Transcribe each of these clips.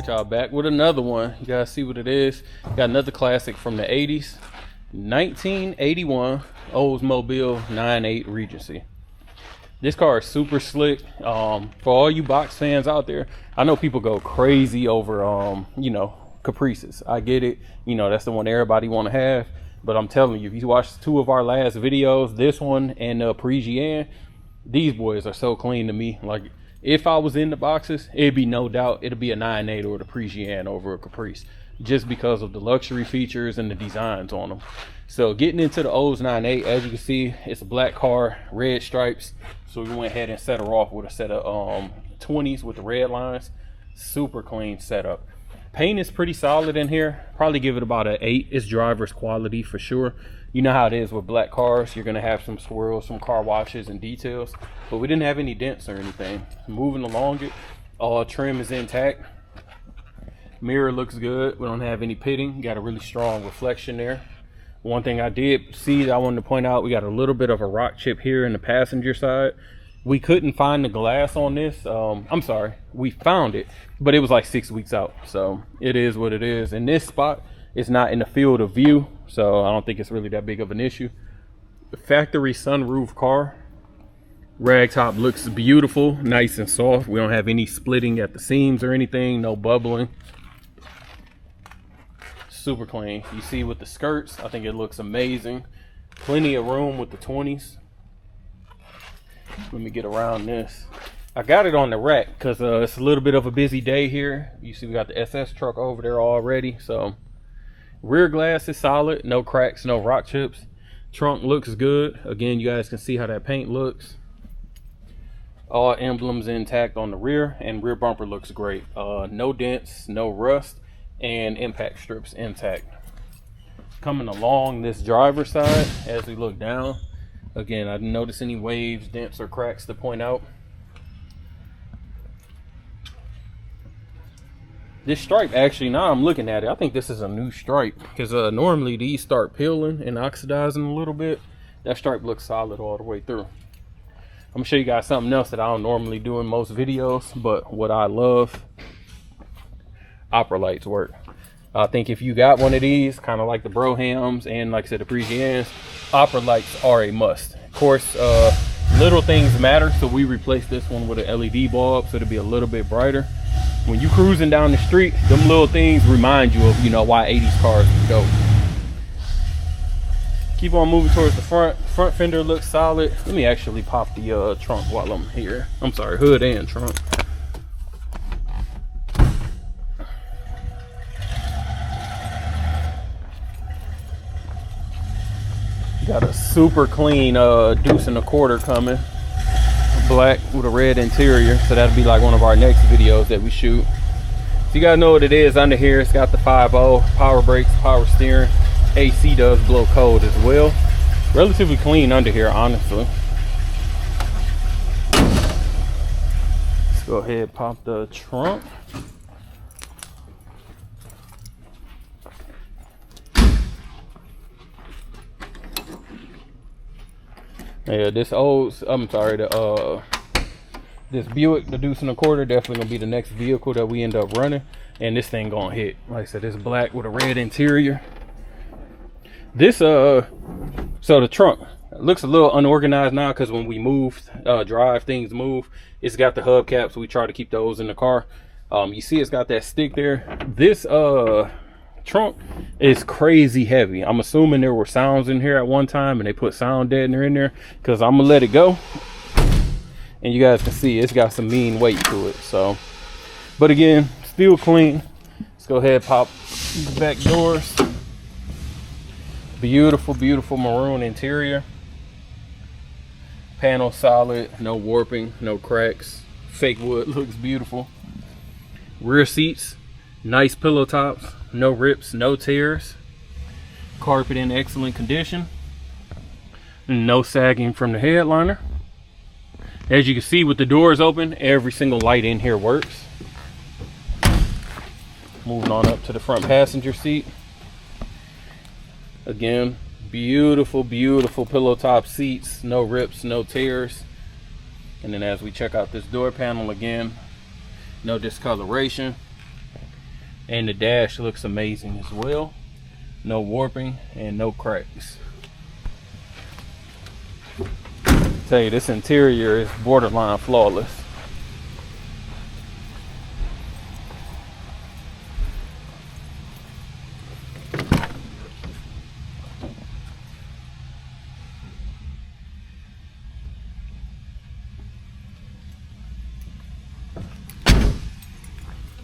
Alright, y'all, back with another one. You guys see what it is. Got another classic from the 80s. 1981 Oldsmobile 9.8 Regency. This car is super slick. For all you box fans out there, I know people go crazy over you know, Caprices. I get it. You know, that's the one everybody want to have. But I'm telling you, if you watch two of our last videos, this one and Parisienne, these boys are so clean to me. Like, if I was in the boxes, it'd be no doubt it'd be a 9.8 or the Parisienne over a Caprice, just because of the luxury features and the designs on them. So getting into the Olds 9.8, as you can see, it's a black car, red stripes. So we went ahead and set her off with a set of 20s with the red lines. Super clean setup. Paint is pretty solid in here. Probably give it about an 8. It's driver's quality for sure. You know how it is with black cars. You're gonna have some swirls, some car washes and details, but we didn't have any dents or anything. Moving along it, all trim is intact. Mirror looks good. We don't have any pitting. Got a really strong reflection there. One thing I did see that I wanted to point out, we got a little bit of a rock chip here in the passenger side. We couldn't find the glass on this. I'm sorry, we found it, but it was like 6 weeks out. So it is what it is. In this spot, it's not in the field of view, so I don't think it's really that big of an issue. The factory sunroof car. Ragtop looks beautiful, nice and soft. We don't have any splitting at the seams or anything, no bubbling. Super clean. You see with the skirts, I think it looks amazing. Plenty of room with the 20s. Let me get around this. I got it on the rack because it's a little bit of a busy day here. You see we got the SS truck over there already. So rear glass is solid, no cracks, no rock chips. Trunk looks good. Again, you guys can see how that paint looks. All emblems intact on the rear, and rear bumper looks great. No dents, no rust, and impact strips intact. Coming along this driver's side, as we look down, again, I didn't notice any waves, dents, or cracks to point out. This stripe, actually, now I'm looking at it, I think this is a new stripe, because normally these start peeling and oxidizing a little bit. That stripe looks solid all the way through. I'm gonna show you guys something else that I don't normally do in most videos, but what I love, opera lights work. I think if you got one of these, kind of like the Brohams and like I said, the Parisiennes, opera lights are a must. Of course, little things matter, so we replaced this one with an LED bulb so it'll be a little bit brighter. When you cruising down the street, them little things remind you of, you know, why 80s cars go. Keep on moving towards the front. Front fender looks solid. Let me actually pop the trunk while I'm here. I'm sorry, hood and trunk. Got a super clean deuce and a quarter coming. Black with a red interior. So that'll be like one of our next videos that we shoot. So you guys know what it is under here. It's got the 5.0, power brakes, power steering. AC does blow cold as well. Relatively clean under here, honestly. Let's go ahead and pop the trunk. Yeah, this this Buick, the deuce and a quarter, definitely gonna be the next vehicle that we end up running, and this thing gonna hit. Like I said, it's black with a red interior. This so the trunk looks a little unorganized now because when we move, drive, things move. It's got the hubcaps, so we try to keep those in the car. You see it's got that stick there. This trunk is crazy heavy. I'm assuming there were sounds in here at one time and they put sound deadener in there, because I'm gonna let it go and you guys can see it's got some mean weight to it. So, but again, still clean. Let's go ahead and pop the back doors. Beautiful, beautiful maroon interior. Panel solid, no warping, no cracks. Fake wood looks beautiful. Rear seats, nice pillow tops, no rips, no tears. Carpet in excellent condition. No sagging from the headliner. As you can see with the doors open, every single light in here works. Moving on up to the front passenger seat. Again, beautiful, beautiful pillow top seats, no rips, no tears. And then as we check out this door panel again, no discoloration. And the dash looks amazing as well. No warping and no cracks. Tell you, this interior is borderline flawless.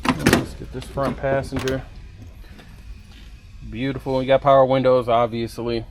Let's get this front passenger. Beautiful. You got power windows, obviously.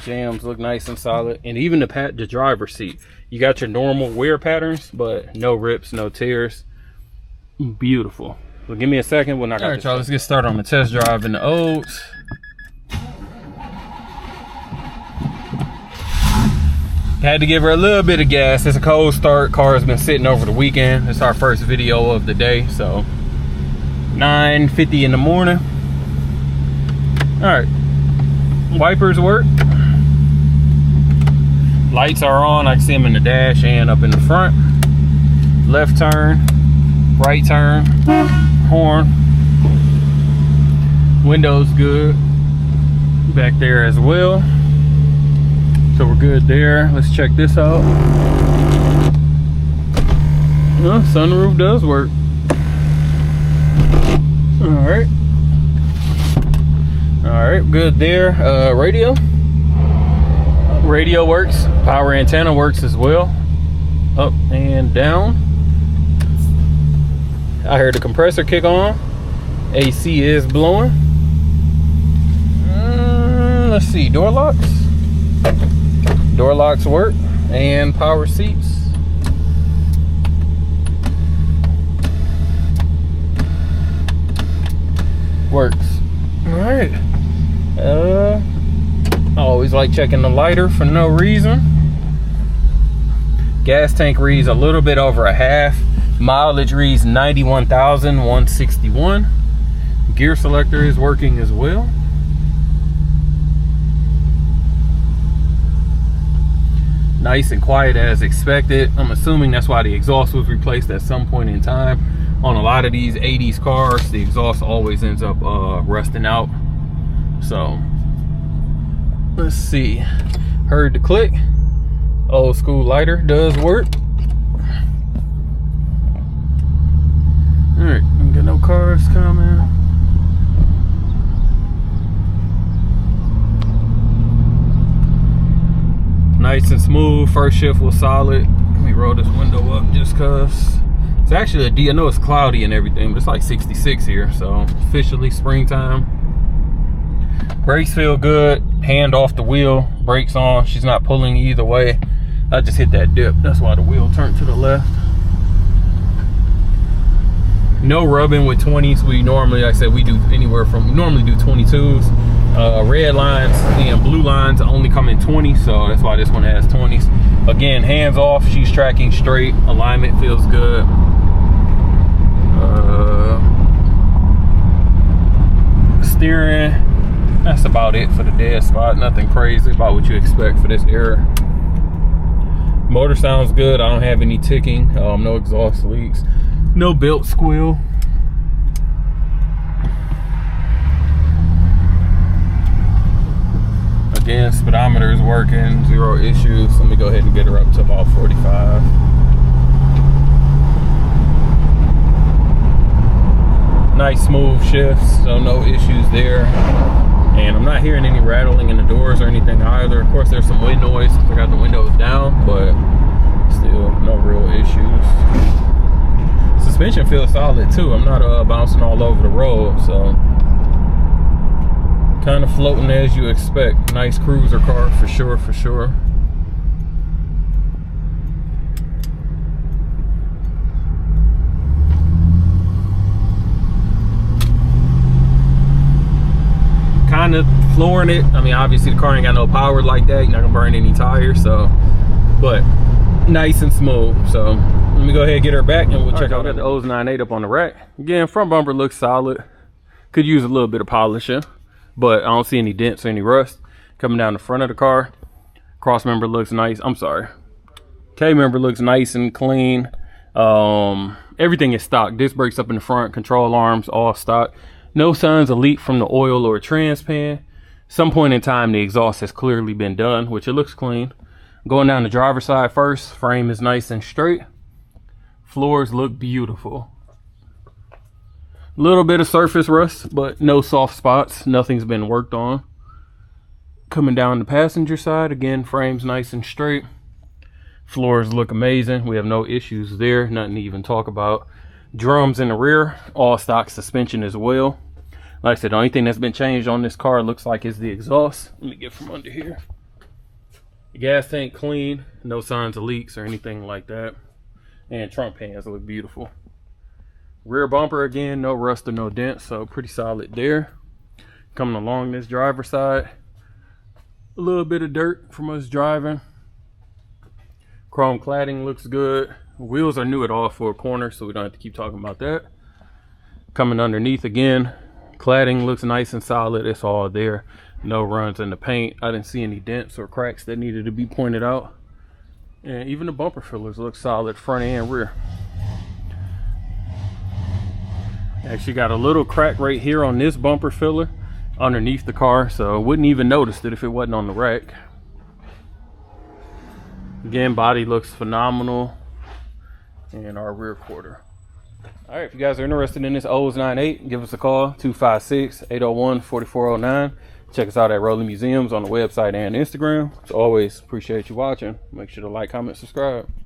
Jams look nice and solid, and even the driver's seat, you got your normal wear patterns, but no rips, no tears. Beautiful. So give me a second, we'll knock out. All right, y'all, let's get started on the test drive in the Olds. Had to give her a little bit of gas. It's a cold start. Car has been sitting over the weekend. It's our first video of the day, so 9:50 in the morning. All right, wipers work. Lights are on. I can see them in the dash and up in the front. Left turn, right turn, horn. Windows good. Back there as well. So we're good there. Let's check this out. Well, sunroof does work. All right. All right, good there. Radio works. Power antenna works as well. Up and down. I heard the compressor kick on. AC is blowing. Let's see, door locks. Door locks work, and power seats. Works. All right. I always like checking the lighter for no reason. Gas tank reads a little bit over a half. Mileage reads 91,161. Gear selector is working as well. Nice and quiet as expected. I'm assuming that's why the exhaust was replaced at some point in time. On a lot of these 80s cars, the exhaust always ends up rusting out. So let's see. Heard the click. Old school lighter does work. All right, got no cars coming. Nice and smooth. First shift was solid. Let me roll this window up just cause it's actually a D. I know it's cloudy and everything, but it's like 66 here, so officially springtime. Brakes feel good. Hand off the wheel, brakes on. She's not pulling either way. I just hit that dip. That's why the wheel turned to the left. No rubbing with 20s. We normally, like I said, we do anywhere from, we normally do 22s. Red lines and blue lines only come in 20, so that's why this one has 20s. Again, hands off. She's tracking straight. Alignment feels good. Steering, that's about it for the dead spot. Nothing crazy about what you expect for this era. Motor sounds good. I don't have any ticking. No exhaust leaks. No belt squeal. Again, speedometer is working. 0 issues. Let me go ahead and get her up to about 45. Nice smooth shifts, so no issues there. And I'm not hearing any rattling in the doors or anything either. Of course, there's some wind noise because I got the windows down, but still no real issues. Suspension feels solid too. I'm not bouncing all over the road, so kind of floating as you expect. Nice cruiser car for sure, for sure. Kind of flooring it. I mean, obviously the car ain't got no power like that. You're not gonna burn any tires, so, but nice and smooth. So let me go ahead and get her back and we'll check out. I got the Olds 9.8 up on the rack. Again, front bumper looks solid. Could use a little bit of polishing, but I don't see any dents or any rust coming down the front of the car. Cross member looks nice. I'm sorry. K member looks nice and clean. Everything is stock. Disc brakes up in the front, control arms, all stock. No signs of leak from the oil or trans pan. Some point in time the exhaust has clearly been done, which it looks clean. Going down the driver's side first, frame is nice and straight. Floors look beautiful. Little bit of surface rust, but no soft spots. Nothing's been worked on. Coming down the passenger side, again, frame's nice and straight. Floors look amazing. We have no issues there, nothing to even talk about. Drums in the rear, all stock suspension as well. Like I said, the only thing that's been changed on this car looks like is the exhaust. Let me get from under here. The gas tank clean, no signs of leaks or anything like that. And trunk pans look beautiful. Rear bumper, again, no rust or no dents, so pretty solid there. Coming along this driver's side, a little bit of dirt from us driving. Chrome cladding looks good. Wheels are new at all four corners, so we don't have to keep talking about that. Coming underneath again, cladding looks nice and solid. It's all there. No runs in the paint. I didn't see any dents or cracks that needed to be pointed out. And even the bumper fillers look solid, front and rear. Actually got a little crack right here on this bumper filler underneath the car, so I wouldn't even notice it if it wasn't on the rack. Again, body looks phenomenal. And our rear quarter. All right, if you guys are interested in this Olds 98, give us a call, 256-801-4409. Check us out at Rolling Museums on the website and Instagram. As always, appreciate you watching. Make sure to like, comment, subscribe.